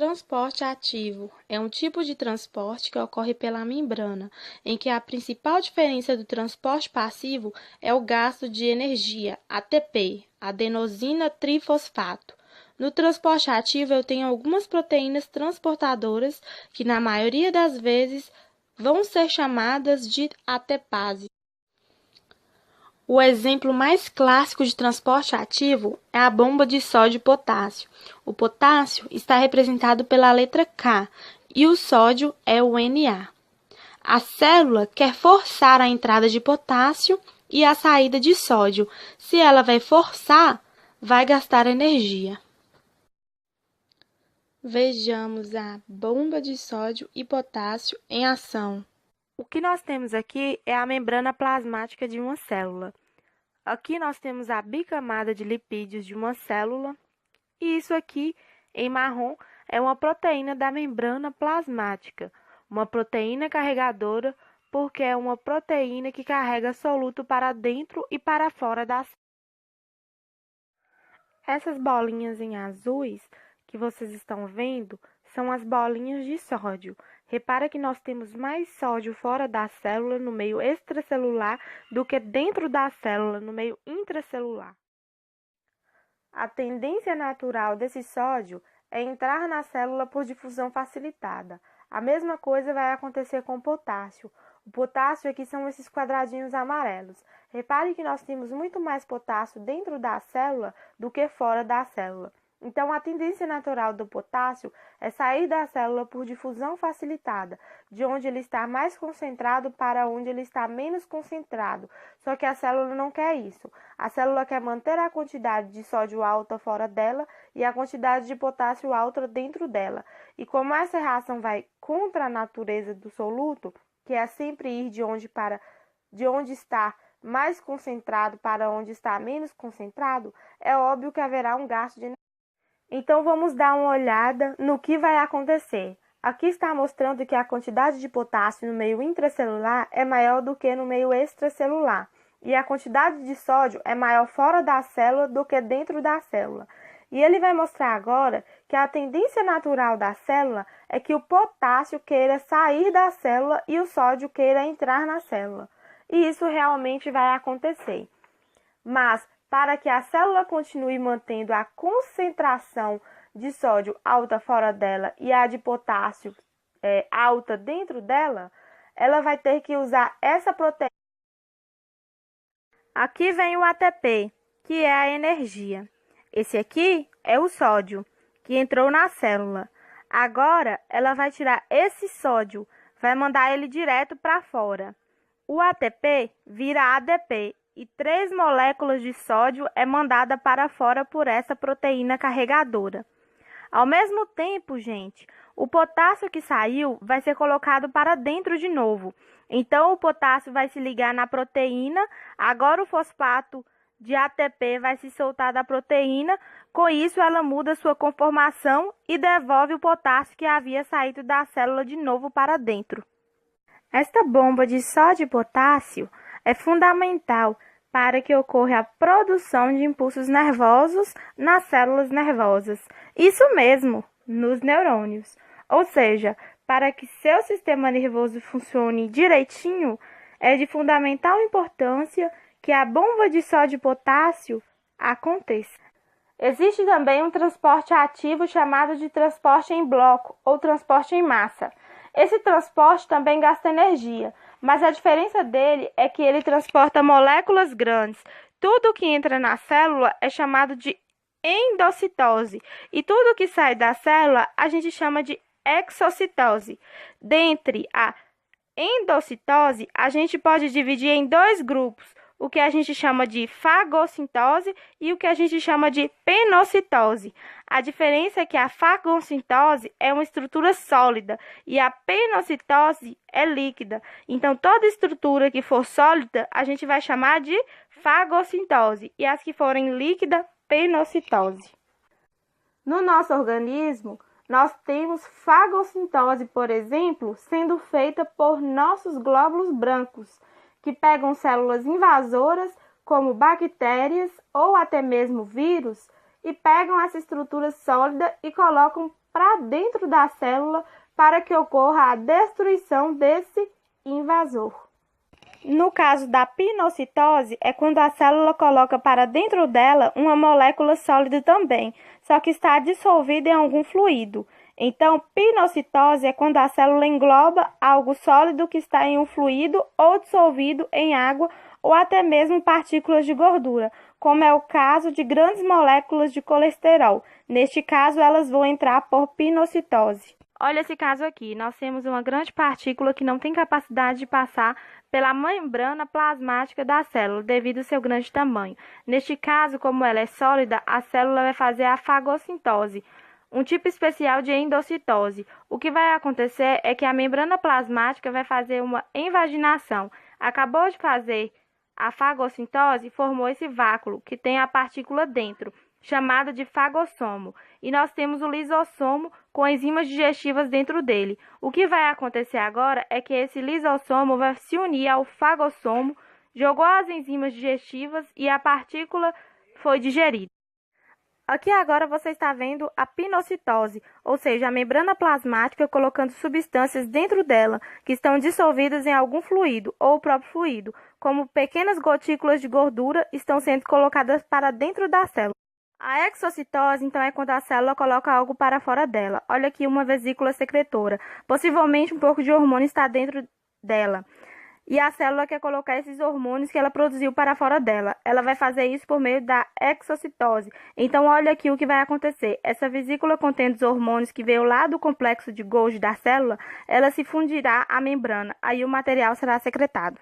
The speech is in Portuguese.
Transporte ativo é um tipo de transporte que ocorre pela membrana, em que a principal diferença do transporte passivo é o gasto de energia, ATP, adenosina trifosfato. No transporte ativo, eu tenho algumas proteínas transportadoras que, na maioria das vezes, vão ser chamadas de ATPase. O exemplo mais clássico de transporte ativo é a bomba de sódio e potássio. O potássio está representado pela letra K e o sódio é o Na. A célula quer forçar a entrada de potássio e a saída de sódio. Se ela vai forçar, vai gastar energia. Vejamos a bomba de sódio e potássio em ação. O que nós temos aqui é a membrana plasmática de uma célula. Aqui nós temos a bicamada de lipídios de uma célula, e isso aqui, em marrom, é uma proteína da membrana plasmática, uma proteína carregadora, porque é uma proteína que carrega soluto para dentro e para fora da célula. Essas bolinhas em azuis que vocês estão vendo são as bolinhas de sódio. Repara que nós temos mais sódio fora da célula, no meio extracelular, do que dentro da célula, no meio intracelular. A tendência natural desse sódio é entrar na célula por difusão facilitada. A mesma coisa vai acontecer com o potássio. O potássio aqui são esses quadradinhos amarelos. Repare que nós temos muito mais potássio dentro da célula do que fora da célula. Então, a tendência natural do potássio é sair da célula por difusão facilitada, de onde ele está mais concentrado para onde ele está menos concentrado. Só que a célula não quer isso. A célula quer manter a quantidade de sódio alta fora dela e a quantidade de potássio alta dentro dela. E como essa reação vai contra a natureza do soluto, que é sempre ir de onde está mais concentrado para onde está menos concentrado, é óbvio que haverá um gasto de energia. Então, vamos dar uma olhada no que vai acontecer. Aqui está mostrando que a quantidade de potássio no meio intracelular é maior do que no meio extracelular. E a quantidade de sódio é maior fora da célula do que dentro da célula. E ele vai mostrar agora que a tendência natural da célula é que o potássio queira sair da célula e o sódio queira entrar na célula. E isso realmente vai acontecer. Mas, para que a célula continue mantendo a concentração de sódio alta fora dela e a de potássio alta dentro dela, ela vai ter que usar essa proteína. Aqui vem o ATP, que é a energia. Esse aqui é o sódio, que entrou na célula. Agora, ela vai tirar esse sódio, vai mandar ele direto para fora. O ATP vira ADP. E 3 moléculas de sódio é mandada para fora por essa proteína carregadora. Ao mesmo tempo, gente, o potássio que saiu vai ser colocado para dentro de novo. Então, o potássio vai se ligar na proteína, agora o fosfato de ATP vai se soltar da proteína, com isso ela muda sua conformação e devolve o potássio que havia saído da célula de novo para dentro. Esta bomba de sódio e potássio é fundamental para que ocorra a produção de impulsos nervosos nas células nervosas. Isso mesmo, nos neurônios. Ou seja, para que seu sistema nervoso funcione direitinho, é de fundamental importância que a bomba de sódio e potássio aconteça. Existe também um transporte ativo chamado de transporte em bloco ou transporte em massa. Esse transporte também gasta energia, mas a diferença dele é que ele transporta moléculas grandes. Tudo que entra na célula é chamado de endocitose, e tudo que sai da célula a gente chama de exocitose. Dentre a endocitose, a gente pode dividir em 2 grupos, o que a gente chama de fagocitose e o que a gente chama de penocitose. A diferença é que a fagocitose é uma estrutura sólida e a penocitose é líquida. Então, toda estrutura que for sólida, a gente vai chamar de fagocitose e as que forem líquida, penocitose. No nosso organismo, nós temos fagocitose, por exemplo, sendo feita por nossos glóbulos brancos, que pegam células invasoras, como bactérias ou até mesmo vírus, e pegam essa estrutura sólida e colocam para dentro da célula para que ocorra a destruição desse invasor. No caso da pinocitose, é quando a célula coloca para dentro dela uma molécula sólida também, só que está dissolvida em algum fluido. Então, pinocitose é quando a célula engloba algo sólido que está em um fluido ou dissolvido em água ou até mesmo partículas de gordura, como é o caso de grandes moléculas de colesterol. Neste caso, elas vão entrar por pinocitose. Olha esse caso aqui, nós temos uma grande partícula que não tem capacidade de passar pela membrana plasmática da célula, devido ao seu grande tamanho. Neste caso, como ela é sólida, a célula vai fazer a fagocitose, um tipo especial de endocitose. O que vai acontecer é que a membrana plasmática vai fazer uma invaginação. Acabou de fazer a fagocitose, formou esse vácuo, que tem a partícula dentro, chamada de fagossomo, e nós temos o lisossomo com enzimas digestivas dentro dele. O que vai acontecer agora é que esse lisossomo vai se unir ao fagossomo, jogou as enzimas digestivas e a partícula foi digerida. Aqui agora você está vendo a pinocitose, ou seja, a membrana plasmática colocando substâncias dentro dela, que estão dissolvidas em algum fluido, ou o próprio fluido, como pequenas gotículas de gordura, estão sendo colocadas para dentro da célula. A exocitose, então, é quando a célula coloca algo para fora dela. Olha aqui uma vesícula secretora. Possivelmente um pouco de hormônio está dentro dela. E a célula quer colocar esses hormônios que ela produziu para fora dela. Ela vai fazer isso por meio da exocitose. Então, olha aqui o que vai acontecer. Essa vesícula contendo os hormônios que veio lá do complexo de Golgi da célula, ela se fundirá à membrana. Aí o material será secretado.